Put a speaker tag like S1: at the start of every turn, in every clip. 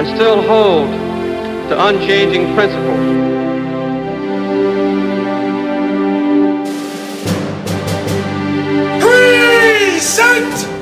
S1: and still hold to unchanging principles.
S2: Present!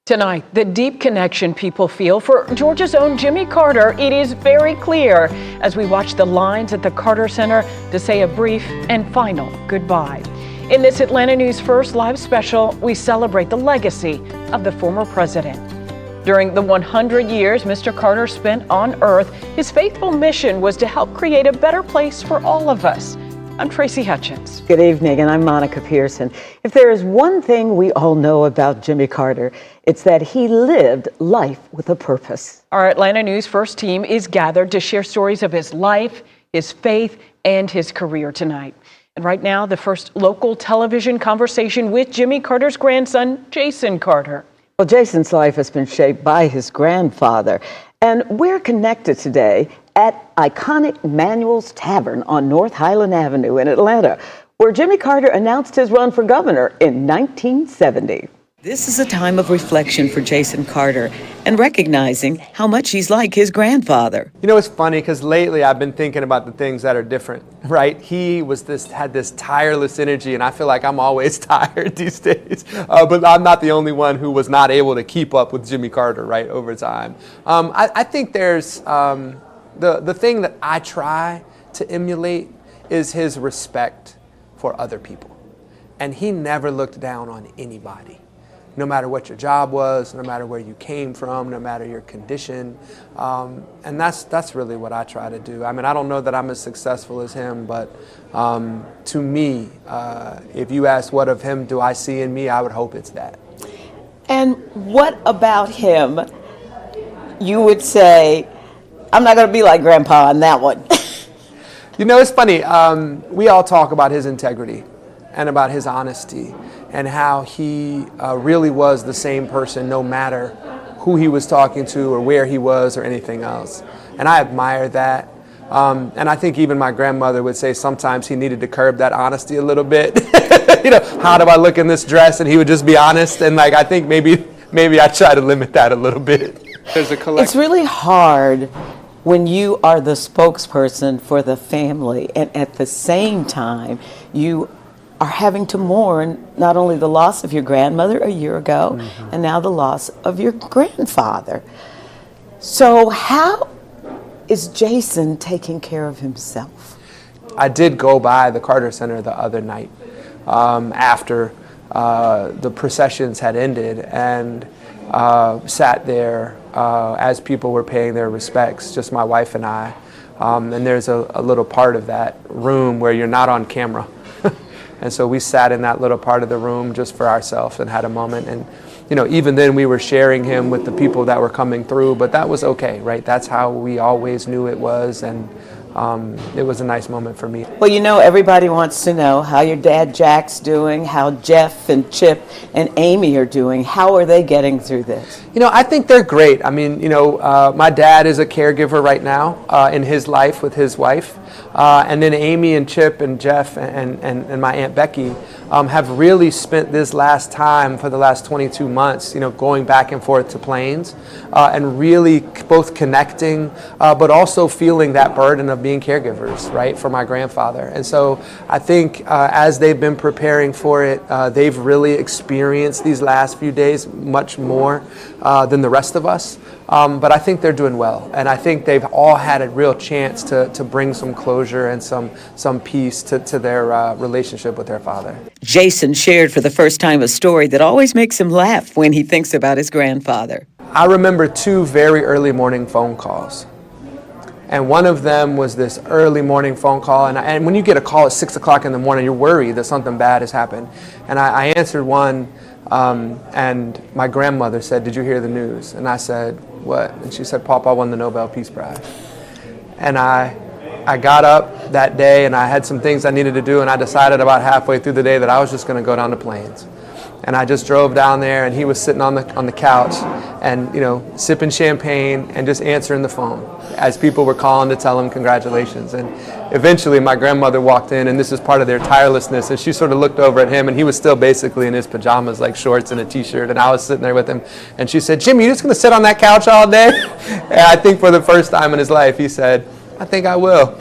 S3: Tonight, the deep connection people feel for Georgia's own Jimmy Carter, it is very clear as we watch the lines at the Carter Center to say a brief and final goodbye. In this Atlanta News First live special, we celebrate the legacy of the former president. During the 100 years Mr. Carter spent on Earth, his faithful mission was to help create a better place for all of us. I'm Tracy Hutchins.
S4: Good evening, and I'm Monica Pearson. If there is one thing we all know about Jimmy Carter, it's that he lived life with a purpose.
S3: Our Atlanta News First team is gathered to share stories of his life, his faith, and his career tonight. And right now, the first local television conversation with Jimmy Carter's grandson, Jason Carter.
S4: Well, Jason's life has been shaped by his grandfather, and we're connected today at iconic Manuel's Tavern on North Highland Avenue in Atlanta, where Jimmy Carter announced his run for governor in 1970. This is a time of reflection for Jason Carter and recognizing how much he's like his grandfather.
S5: You know, it's funny because lately I've been thinking about the things that are different, right? He had this tireless energy, and I feel like I'm always tired these days. But I'm not the only one who was not able to keep up with Jimmy Carter, right, over time. I think there's the thing that I try to emulate is his respect for other people. And he never looked down on anybody. No matter what your job was, no matter where you came from, no matter your condition. And that's really what I try to do. I mean, I don't know that I'm as successful as him, but to me, if you ask what of him do I see in me, I would hope it's that.
S4: And what about him, you would say, I'm not going to be like Grandpa on that one?
S5: You know, it's funny. We all talk about his integrity and about his honesty and how he really was the same person no matter who he was talking to or where he was or anything else. And I admire that. And I think even my grandmother would say sometimes he needed to curb that honesty a little bit. You know, how do I look in this dress? And he would just be honest. And like, I think maybe I try to limit that a little bit.
S4: It's really hard when you are the spokesperson for the family and at the same time you are having to mourn not only the loss of your grandmother a year ago, and now the loss of your grandfather. So how is Jason taking care of himself?
S5: I did go by the Carter Center the other night after the processions had ended and sat there as people were paying their respects, just my wife and I. And there's a little part of that room where you're not on camera. And so we sat in that little part of the room just for ourselves and had a moment. And, you know, even then we were sharing him with the people that were coming through, but that was okay, right? That's how we always knew it was. And it was a nice moment for me.
S4: Well, you know, everybody wants to know how your dad Jack's doing, how Jeff and Chip and Amy are doing. How are they getting through this?
S5: You know, I think they're great. I mean, you know, my dad is a caregiver right now in his life with his wife. And then Amy and Chip and Jeff and my Aunt Becky have really spent this last time for the last 22 months, you know, going back and forth to Plains and really both connecting, but also feeling that burden of being caregivers, right, for my grandfather. And so I think as they've been preparing for it, they've really experienced these last few days much more than the rest of us. But I think they're doing well. And I think they've all had a real chance to bring some closure and some peace to their relationship with their father.
S4: Jason shared for the first time a story that always makes him laugh when he thinks about his grandfather.
S5: I remember 2 very early morning phone calls. And one of them was this early morning phone call. And when you get a call at 6 o'clock in the morning, you're worried that something bad has happened. And I answered one, and my grandmother said, "Did you hear the news?" And I said, "What?" And she said, "Papa won the Nobel Peace Prize." And I got up that day and I had some things I needed to do, and I decided about halfway through the day that I was just going to go down to Plains. And I just drove down there, and he was sitting on the couch, and sipping champagne and just answering the phone as people were calling to tell him congratulations. And eventually my grandmother walked in, and this is part of their tirelessness, and she sort of looked over at him, and he was still basically in his pajamas, like shorts and a t-shirt, and I was sitting there with him, and she said, "Jimmy, you just going to sit on that couch all day?" And I think for the first time in his life he said, "I think I will."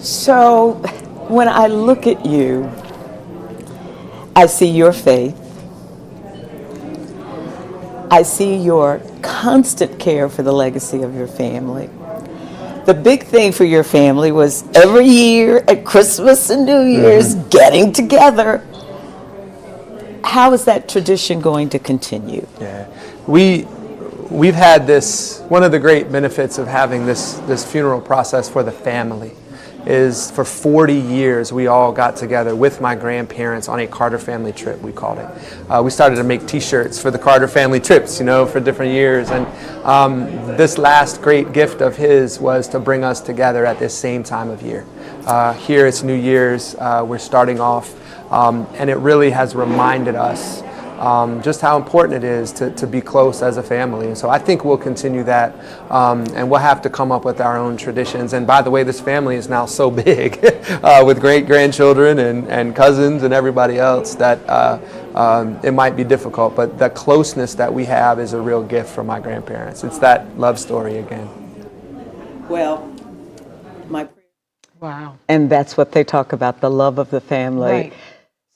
S4: So when I look at you, I see your faith. I see your constant care for the legacy of your family. The big thing for your family was every year at Christmas and New Year's getting together. How is that tradition going to continue?
S5: Yeah, we've had this. One of the great benefits of having this funeral process for the family is for 40 years we all got together with my grandparents on a Carter family trip, we called it. We started to make t-shirts for the Carter family trips, for different years. And this last great gift of his was to bring us together at this same time of year. Here it's New Year's, we're starting off, and it really has reminded us just how important it is to be close as a family. And so I think we'll continue that, and we'll have to come up with our own traditions. And by the way, this family is now so big with great-grandchildren and cousins and everybody else that it might be difficult, but the closeness that we have is a real gift from my grandparents. It's that love story again.
S4: Well,
S3: Wow.
S4: and that's what they talk about, the love of the family.
S3: Right.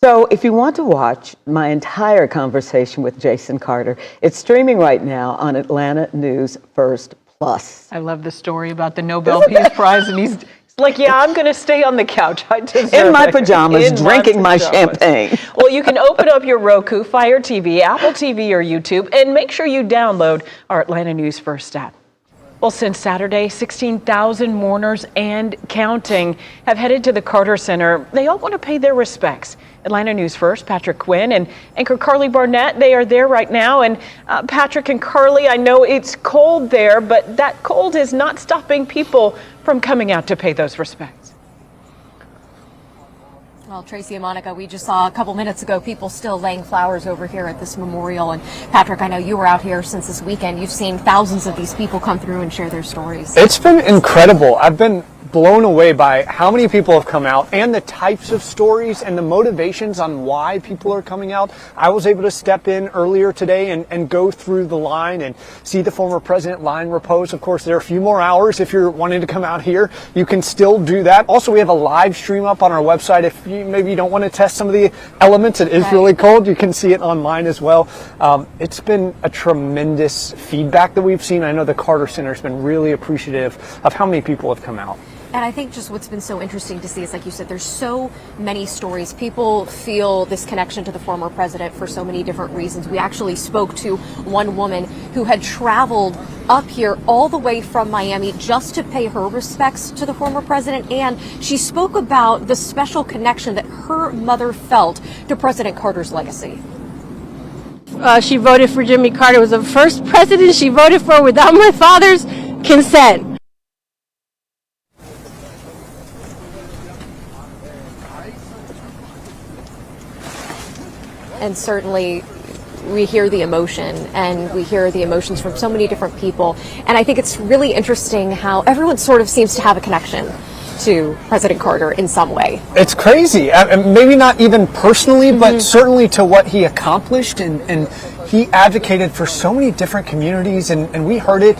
S4: So if you want to watch my entire conversation with Jason Carter, it's streaming right now on Atlanta News First Plus.
S3: I love the story about the Nobel Peace Prize, and he's like, yeah, I'm going to stay on the couch. I deserve
S4: In my
S3: it."
S4: pajamas,
S3: In
S4: drinking my
S3: pajamas.
S4: champagne.
S3: Well, you can open up your Roku, Fire TV, Apple TV, or YouTube, and make sure you download our Atlanta News First app. Well, since Saturday, 16,000 mourners and counting have headed to the Carter Center. They all want to pay their respects. Atlanta News First, Patrick Quinn and anchor Carly Barnett, they are there right now. And Patrick and Carly, I know it's cold there, but that cold is not stopping people from coming out to pay those respects.
S6: Well, Tracy and Monica, we just saw a couple minutes ago people still laying flowers over here at this memorial. And Patrick, I know you were out here since this weekend. You've seen thousands of these people come through and share their stories.
S7: It's been incredible. I've been blown away by how many people have come out and the types of stories and the motivations on why people are coming out. I was able to step in earlier today and go through the line and see the former president lying repose. Of course, there are a few more hours. If you're wanting to come out here, you can still do that. Also, we have a live stream up on our website. If maybe you don't want to test some of the elements, it is really cold. You can see it online as well. It's been a tremendous feedback that we've seen. I know the Carter Center has been really appreciative of how many people have come out.
S6: And I think just what's been so interesting to see is, like you said, there's so many stories. People feel this connection to the former president for so many different reasons. We actually spoke to one woman who had traveled up here all the way from Miami just to pay her respects to the former president. And she spoke about the special connection that her mother felt to President Carter's legacy.
S8: She voted for Jimmy Carter. It was the first president she voted for without my father's consent.
S6: And certainly we hear the emotion, and we hear the emotions from so many different people. And I think it's really interesting how everyone sort of seems to have a connection to President Carter in some way.
S7: It's crazy. Maybe not even personally, but certainly to what he accomplished. And he advocated for so many different communities, and we heard it.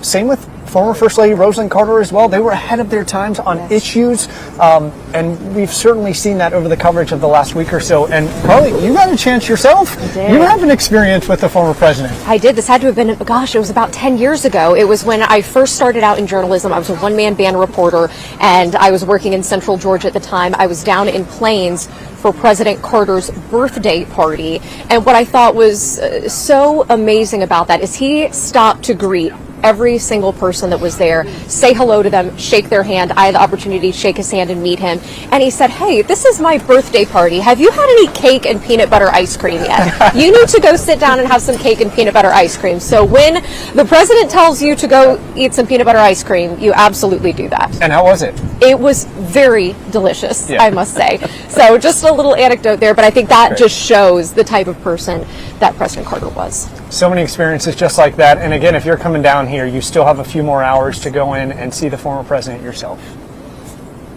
S7: Same with former First Lady Rosalynn Carter as well. They were ahead of their times on issues, and we've certainly seen that over the coverage of the last week or so. And Carly, you got a chance yourself.
S6: I did.
S7: You have an experience with the former president.
S6: I did. This had to have been, gosh, it was about 10 years ago. It was when I first started out in journalism. I was a one-man band reporter, and I was working in Central Georgia at the time. I was down in Plains for President Carter's birthday party. And what I thought was so amazing about that is he stopped to greet every single person that was there, say hello to them, shake their hand. I had the opportunity to shake his hand and meet him. And he said, hey, this is my birthday party. Have you had any cake and peanut butter ice cream yet? You need to go sit down and have some cake and peanut butter ice cream. So when the president tells you to go eat some peanut butter ice cream, you absolutely do that.
S7: And how was it?
S6: It was very delicious, I must say. So just a little anecdote there, but I think that just shows the type of person that President Carter was.
S7: So many experiences just like that. And again, if you're coming down here, you still have a few more hours to go in and see the former president yourself.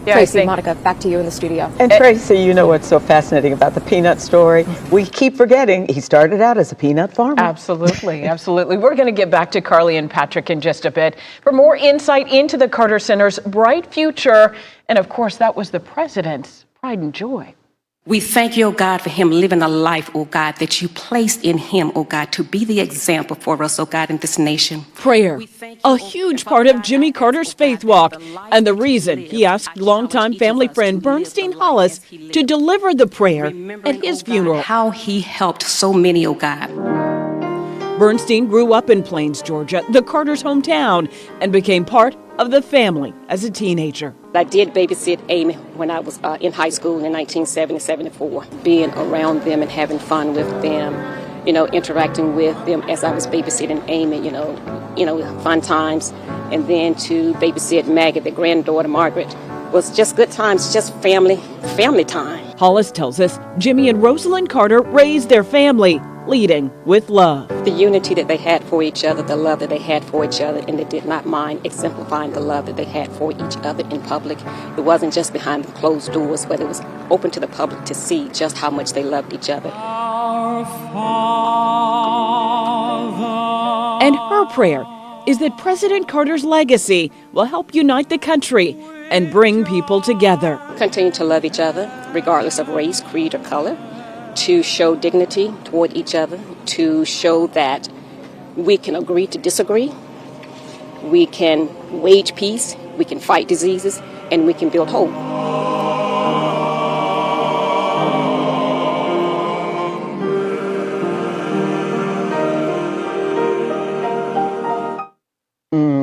S3: Yeah,
S6: Tracy, Monica, back to you in the studio.
S4: And Tracy, you know what's so fascinating about the peanut story? We keep forgetting he started out as a peanut farmer.
S3: Absolutely, absolutely. We're going to get back to Carly and Patrick in just a bit for more insight into the Carter Center's bright future. And of course, that was the president's pride and joy.
S9: We thank you, oh God, for him living a life, oh God, that you placed in him, oh God, to be the example for us, oh God, in this nation.
S10: Prayer, a huge part of Jimmy Carter's faith walk, and the reason he asked longtime family friend Bernstein Hollis to deliver the prayer at his funeral.
S9: How he helped so many, oh God.
S10: Bernstein grew up in Plains, Georgia, the Carters' hometown, and became part of the family as a teenager.
S9: I did babysit Amy when I was in high school in 1970-74. Being around them and having fun with them, you know, interacting with them as I was babysitting Amy, you know, fun times. And then to babysit Maggie, the granddaughter, Margaret, was just good times, just family time.
S10: Hollis tells us Jimmy and Rosalind Carter raised their family, leading with love.
S9: The unity that they had for each other, the love that they had for each other, and they did not mind exemplifying the love that they had for each other in public. It wasn't just behind the closed doors, but it was open to the public to see just how much they loved each other.
S10: And her prayer is that President Carter's legacy will help unite the country and bring people together.
S9: Continue to love each other, regardless of race, creed, or color. To show dignity toward each other, to show that we can agree to disagree, we can wage peace, we can fight diseases, and we can build hope.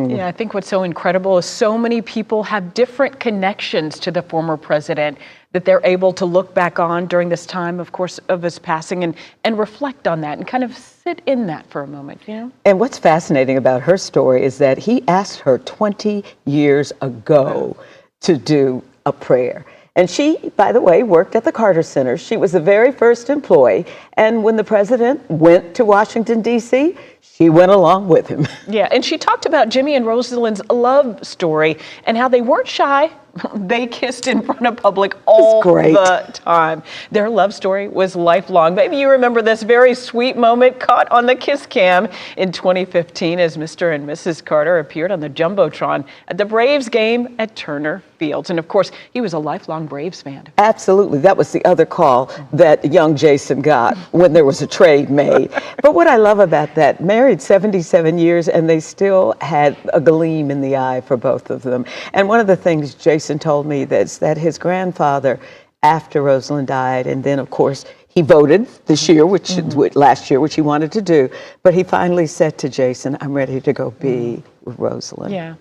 S3: Yeah, I think what's so incredible is so many people have different connections to the former president that they're able to look back on during this time, of course, of his passing and reflect on that and kind of sit in that for a moment, you know?
S4: And what's fascinating about her story is that he asked her 20 years ago to do a prayer. And she, by the way, worked at the Carter Center. She was the very first employee. And when the president went to Washington, D.C., she went along with him.
S3: Yeah, and she talked about Jimmy and Rosalind's love story and how they weren't shy. They kissed in front of public all the time. Their love story was lifelong. Maybe you remember this very sweet moment caught on the Kiss Cam in 2015 as Mr. and Mrs. Carter appeared on the Jumbotron at the Braves game at Turner Fields. And of course, he was a lifelong Braves fan.
S4: Absolutely. That was the other call that young Jason got when there was a trade made. But what I love about that, married 77 years and they still had a gleam in the eye for both of them. And one of the things Jason told me that his grandfather, after Rosalind died, and then of course he voted this year, last year, which he wanted to do, but he finally said to Jason, "I'm ready to go be with Rosalind."
S3: Yeah,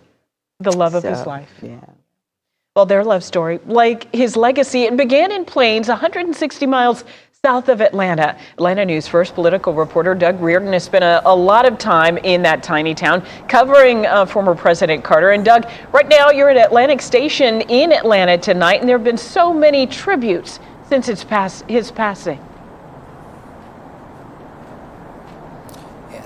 S3: the love of his life.
S4: Yeah.
S3: Well, their love story, like his legacy, it began in Plains, 160 miles south of Atlanta. Atlanta News First political reporter Doug Reardon has spent a lot of time in that tiny town covering former President Carter. And Doug, right now you're at Atlantic Station in Atlanta tonight, and there have been so many tributes since his passing.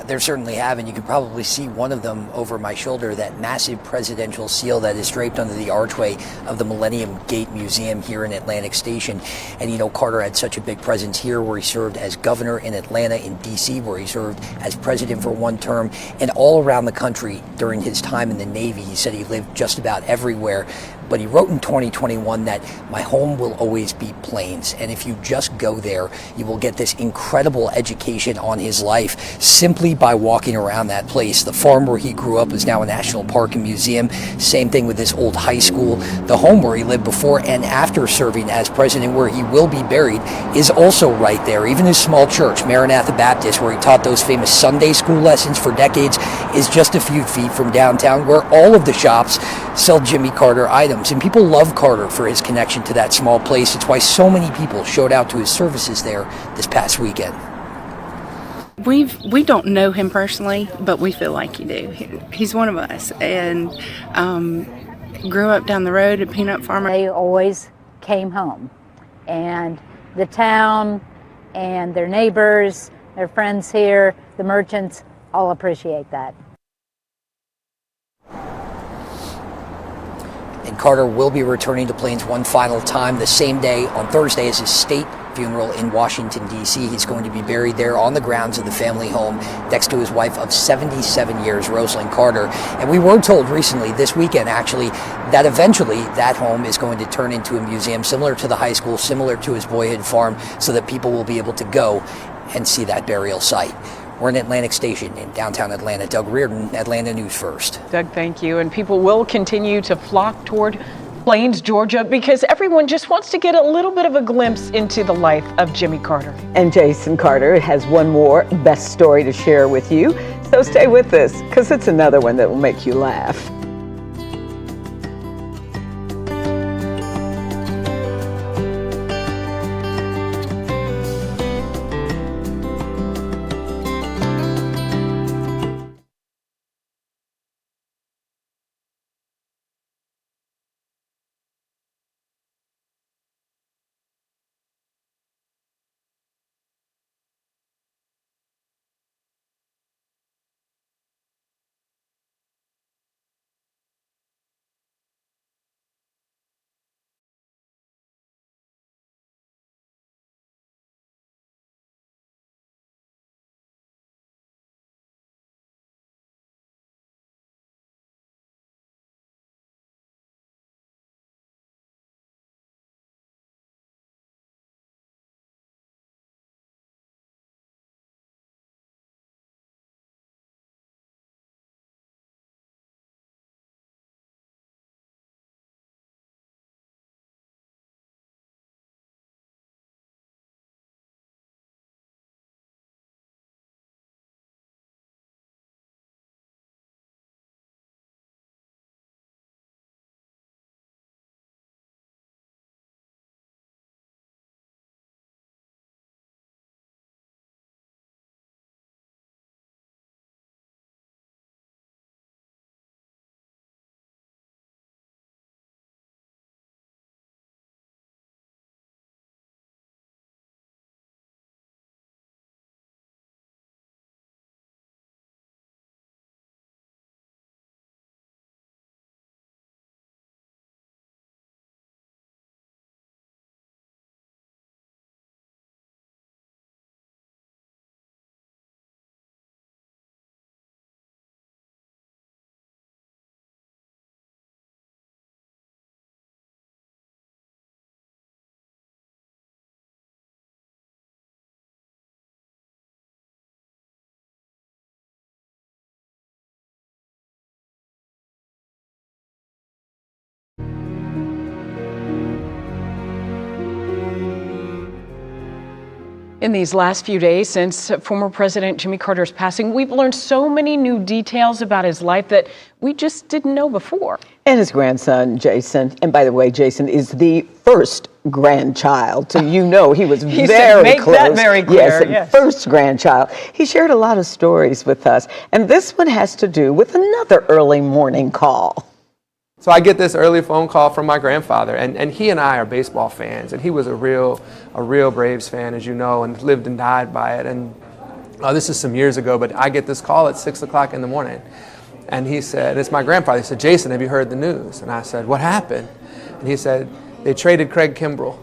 S11: There certainly have, and you can probably see one of them over my shoulder, that massive presidential seal that is draped under the archway of the Millennium Gate Museum here in Atlantic Station. And you know, Carter had such a big presence here, where he served as governor in Atlanta, in D.C., where he served as president for one term, and all around the country during his time in the Navy. He said he lived just about everywhere. But he wrote in 2021 that my home will always be Plains. And if you just go there, you will get this incredible education on his life simply by walking around that place. The farm where he grew up is now a national park and museum. Same thing with his old high school. The home where he lived before and after serving as president, where he will be buried, is also right there. Even his small church, Maranatha Baptist, where he taught those famous Sunday school lessons for decades, is just a few feet from downtown, where all of the shops sell Jimmy Carter items. And people love Carter for his connection to that small place. It's why so many people showed out to his services there this past weekend.
S12: We don't know him personally, but we feel like you do. He's one of us, and grew up down the road, a peanut farmer.
S13: They always came home, and the town and their neighbors, their friends here, the merchants, all appreciate that.
S11: And Carter will be returning to Plains one final time the same day on Thursday as his state funeral in Washington, D.C. He's going to be buried there on the grounds of the family home next to his wife of 77 years, Rosalind Carter. And we were told recently, this weekend actually, that eventually that home is going to turn into a museum similar to the high school, similar to his boyhood farm, so that people will be able to go and see that burial site. We're in Atlantic Station in downtown Atlanta. Doug Reardon, Atlanta News First.
S3: Doug, thank you. And people will continue to flock toward Plains, Georgia, because everyone just wants to get a little bit of a glimpse into the life of Jimmy Carter.
S4: And Jason Carter has one more best story to share with you. So stay with us, because it's another one that will make you laugh.
S3: In these last few days since former President Jimmy Carter's passing, we've learned so many new details about his life that we just didn't know before.
S4: And his grandson, Jason, and by the way, Jason is the first grandchild, so you know he was
S3: He
S4: very
S3: said, make
S4: close.
S3: that very clear.
S4: Yes, first grandchild. He shared a lot of stories with us, and this one has to do with another early morning call.
S5: So I get this early phone call from my grandfather, and he and I are baseball fans, and he was a real Braves fan, as you know, and lived and died by it. And this is some years ago, but I get this call at 6 o'clock in the morning, and he said, it's my grandfather, he said, Jason, have you heard the news? And I said, what happened? And he said, they traded Craig Kimbrell.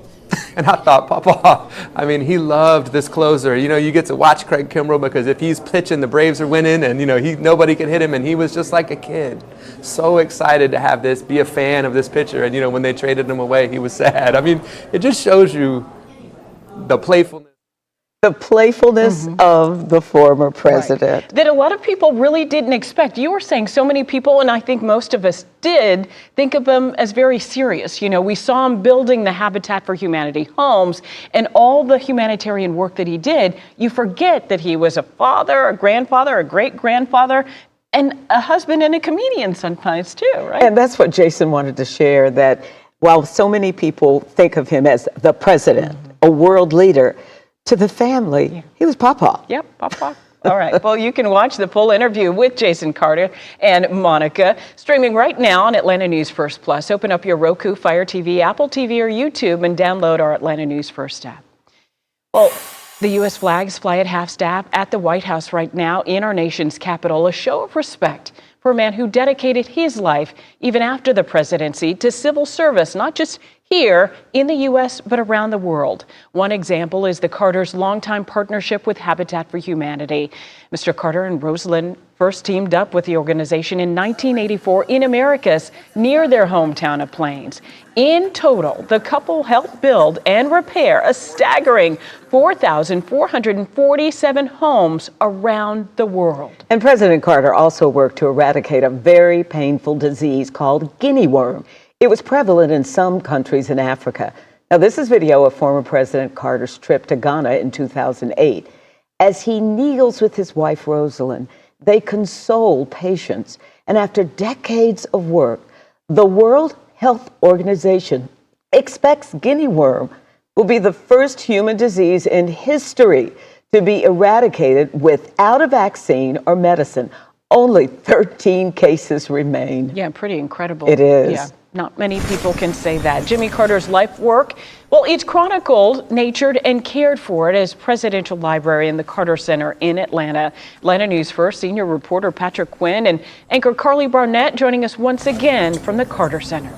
S5: And I thought, Papa, I mean, he loved this closer. You know, you get to watch Craig Kimbrell because if he's pitching, the Braves are winning, and, you know, nobody can hit him, and he was just like a kid. So excited to have this, be a fan of this pitcher. And, you know, when they traded him away, he was sad. I mean, it just shows you the playfulness.
S4: The playfulness of the former president.
S3: That a lot of people really didn't expect. You were saying so many people, and I think most of us did, think of him as very serious. You know, we saw him building the Habitat for Humanity homes and all the humanitarian work that he did. You forget that he was a father, a grandfather, a great-grandfather, and a husband and a comedian sometimes too, right?
S4: And that's what Jason wanted to share, that while so many people think of him as the president, a world leader, to the family, he was Papa.
S3: Yep, Papa. All right. Well, you can watch the full interview with Jason Carter and Monica streaming right now on Atlanta News First Plus. Open up your Roku, Fire TV, Apple TV, or YouTube and download our Atlanta News First app. Well, the U.S. flags fly at half-staff at the White House right now in our nation's capital, a show of respect for a man who dedicated his life, even after the presidency, to civil service, not just here in the U.S., but around the world. One example is the Carters' longtime partnership with Habitat for Humanity. Mr. Carter and Rosalind first teamed up with the organization in 1984 in Americus, near their hometown of Plains. In total, the couple helped build and repair a staggering 4,447 homes around the world.
S4: And President Carter also worked to eradicate a very painful disease called guinea worm. It was prevalent in some countries in Africa. Now, this is video of former President Carter's trip to Ghana in 2008. As he kneels with his wife, Rosalind, they console patients. And after decades of work, the World Health Organization expects guinea worm will be the first human disease in history to be eradicated without a vaccine or medicine. Only 13 cases remain.
S3: Yeah, pretty incredible.
S4: It is.
S3: Yeah. Not many people can say that. Jimmy Carter's life work, well, it's chronicled, natured, and cared for at his presidential library in the Carter Center in Atlanta. Atlanta News First senior reporter Patrick Quinn and anchor Carly Barnett joining us once again from the Carter Center.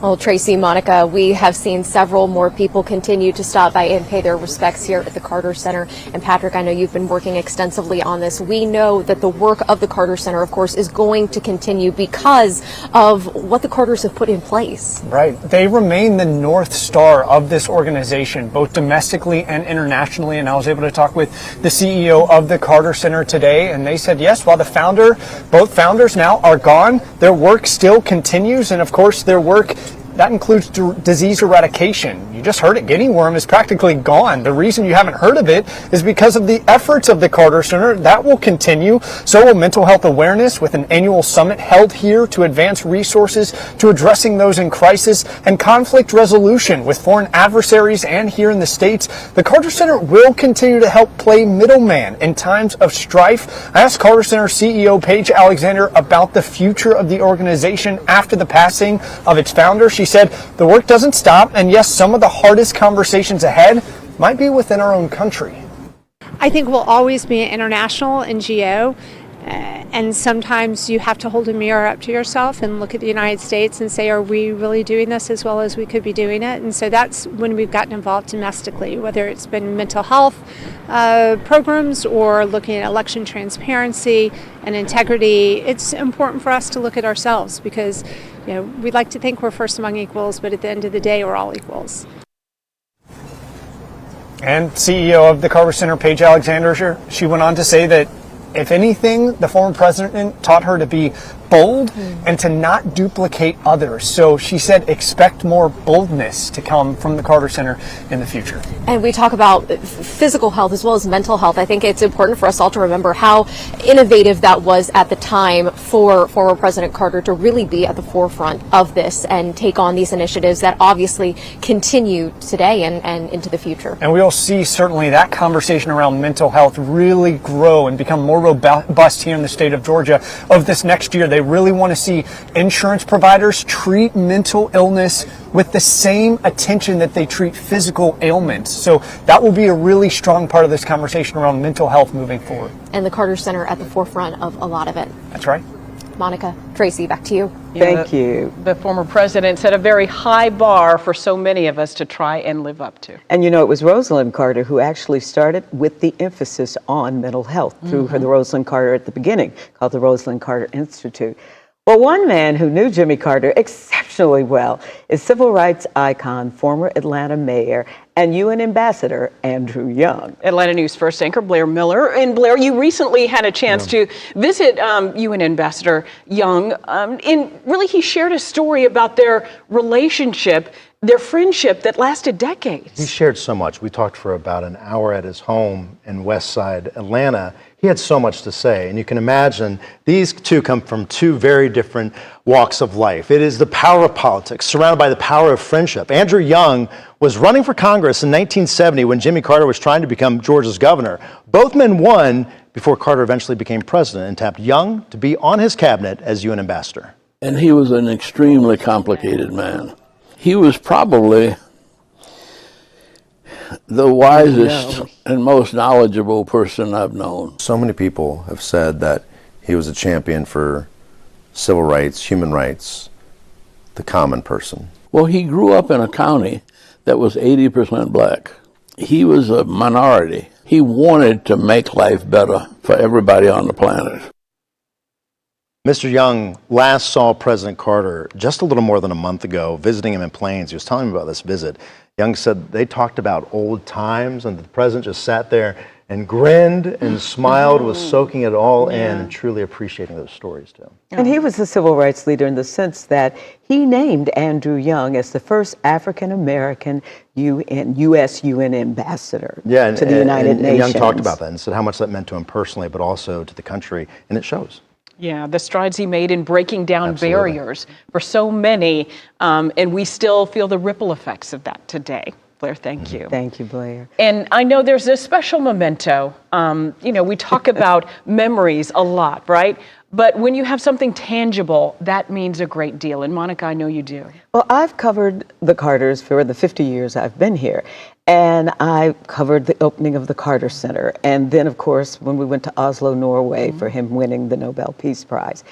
S6: Well, Tracy, Monica, we have seen several more people continue to stop by and pay their respects here at the Carter Center. And Patrick, I know you've been working extensively on this. We know that the work of the Carter Center, of course, is going to continue because of what the Carters have put in place.
S7: Right. They remain the North Star of this organization, both domestically and internationally. And I was able to talk with the CEO of the Carter Center today, and they said, yes, while both founders now are gone, their work still continues. And of course, their work that includes disease eradication. You just heard it. Guinea worm is practically gone. The reason you haven't heard of it is because of the efforts of the Carter Center. That will continue. So will mental health awareness, with an annual summit held here to advance resources to addressing those in crisis, and conflict resolution with foreign adversaries and here in the States. The Carter Center will continue to help play middleman in times of strife. I asked Carter Center CEO Paige Alexander about the future of the organization after the passing of its founder. She said the work doesn't stop, and yes, some of the hardest conversations ahead might be within our own country.
S14: I think we'll always be an international NGO, and sometimes you have to hold a mirror up to yourself and look at the United States and say, are we really doing this as well as we could be doing it? And so that's when we've gotten involved domestically, whether it's been mental health programs or looking at election transparency and integrity. It's important for us to look at ourselves because, you know, we like to think we're first among equals, but at the end of the day, we're all equals.
S7: And CEO of the Carter Center, Paige Alexander, she went on to say that if anything, the former president taught her to be bold and to not duplicate others. So she said expect more boldness to come from the Carter Center in the future.
S6: And we talk about physical health as well as mental health. I think it's important for us all to remember how innovative that was at the time for former President Carter to really be at the forefront of this and take on these initiatives that obviously continue today and into the future.
S7: And we'll see certainly that conversation around mental health really grow and become more robust here in the state of Georgia over this next year. They really want to see insurance providers treat mental illness with the same attention that they treat physical ailments. So that will be a really strong part of this conversation around mental health moving forward.
S6: And the Carter Center at the forefront of a lot of it.
S7: That's right.
S6: Monica, Tracy, back to you.
S4: Thank you.
S3: The former president set a very high bar for so many of us to try and live up to.
S4: And you know, it was Rosalind Carter who actually started with the emphasis on mental health through the Rosalind Carter at the beginning, called the Rosalind Carter Institute. Well, one man who knew Jimmy Carter exceptionally well is civil rights icon, former Atlanta mayor, and UN ambassador Andrew Young.
S3: Atlanta News first anchor Blair Miller. And Blair, you recently had a chance to visit UN ambassador Young. And really, he shared a story about their relationship, their friendship that lasted decades.
S15: He shared so much. We talked for about an hour at his home in West Side Atlanta. He had so much to say, and you can imagine these two come from two very different walks of life. It is the power of politics surrounded by the power of friendship. Andrew Young was running for Congress in 1970 when Jimmy Carter was trying to become Georgia's governor. Both men won before Carter eventually became president and tapped Young to be on his cabinet as UN ambassador.
S16: And he was an extremely complicated man. He was probably the wisest and most knowledgeable person I've known.
S17: So many people have said that he was a champion for civil rights, human rights, the common person.
S16: Well, he grew up in a county that was 80% black. He was a minority. He wanted to make life better for everybody on the planet.
S15: Mr. Young last saw President Carter just a little more than a month ago, visiting him in Plains. He was telling me about this visit. Young said they talked about old times, and the president just sat there and grinned and smiled, was soaking it all in and truly appreciating those stories too.
S4: And he was a civil rights leader in the sense that he named Andrew Young as the first African-American U.S. UN ambassador to the United Nations.
S15: And Young talked about that and said how much that meant to him personally, but also to the country, and it shows.
S3: Yeah, the strides he made in breaking down barriers for so many, and we still feel the ripple effects of that today. Blair, thank you.
S4: Thank you, Blair.
S3: And I know there's a special memento. You know, we talk about memories a lot, right? But when you have something tangible, that means a great deal. And Monica, I know you do.
S4: Well, I've covered the Carters for the 50 years I've been here. And I covered the opening of the Carter Center. And then, of course, when we went to Oslo, Norway, for him winning the Nobel Peace Prize.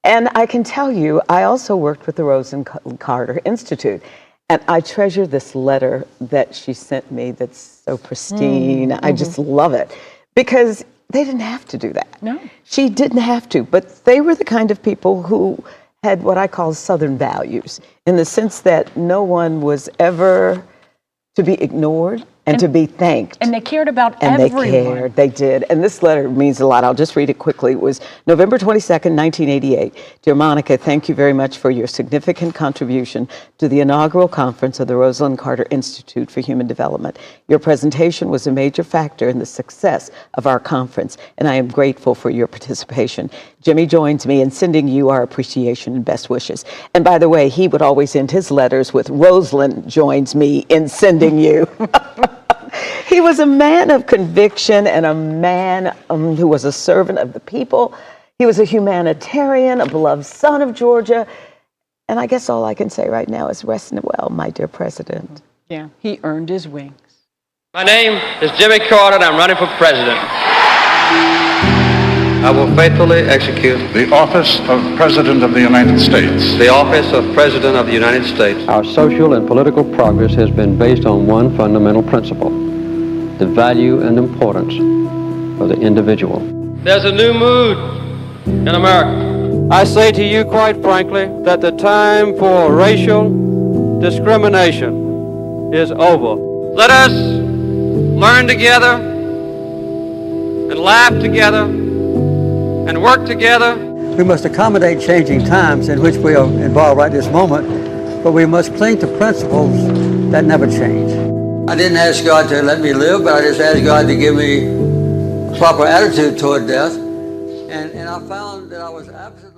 S4: And I can tell you, I also worked with the Rosalind Carter Institute. And I treasure this letter that she sent me that's so pristine. I just love it. Because they didn't have to do that.
S3: No.
S4: She didn't have to. But they were the kind of people who had what I call Southern values, in the sense that no one was ever to be ignored and to be thanked.
S3: And they cared about
S4: everyone. They cared, they did. And this letter means a lot. I'll just read it quickly. It was November 22nd, 1988. Dear Monica, thank you very much for your significant contribution to the inaugural conference of the Rosalind Carter Institute for Human Development. Your presentation was a major factor in the success of our conference, and I am grateful for your participation. Jimmy joins me in sending you our appreciation and best wishes. And by the way, he would always end his letters with Rosalind joins me in sending you. He was a man of conviction and a man who was a servant of the people. He was a humanitarian, a beloved son of Georgia. And I guess all I can say right now is rest well, my dear president.
S3: Yeah, he earned his wings.
S1: My name is Jimmy Carter, and I'm running for president. I will faithfully execute
S18: the office of President of the United States.
S1: The office of President of the United States. Our social and political progress has been based on one fundamental principle: the value and importance of the individual. There's a new mood in America. I say to you quite frankly that the time for racial discrimination is over. Let us learn together and laugh together and work together.
S19: We must accommodate changing times in which we are involved right this moment, but we must cling to principles that never change.
S20: I didn't ask God to let me live, but I just asked God to give me a proper attitude toward death. And I found that I was absolutely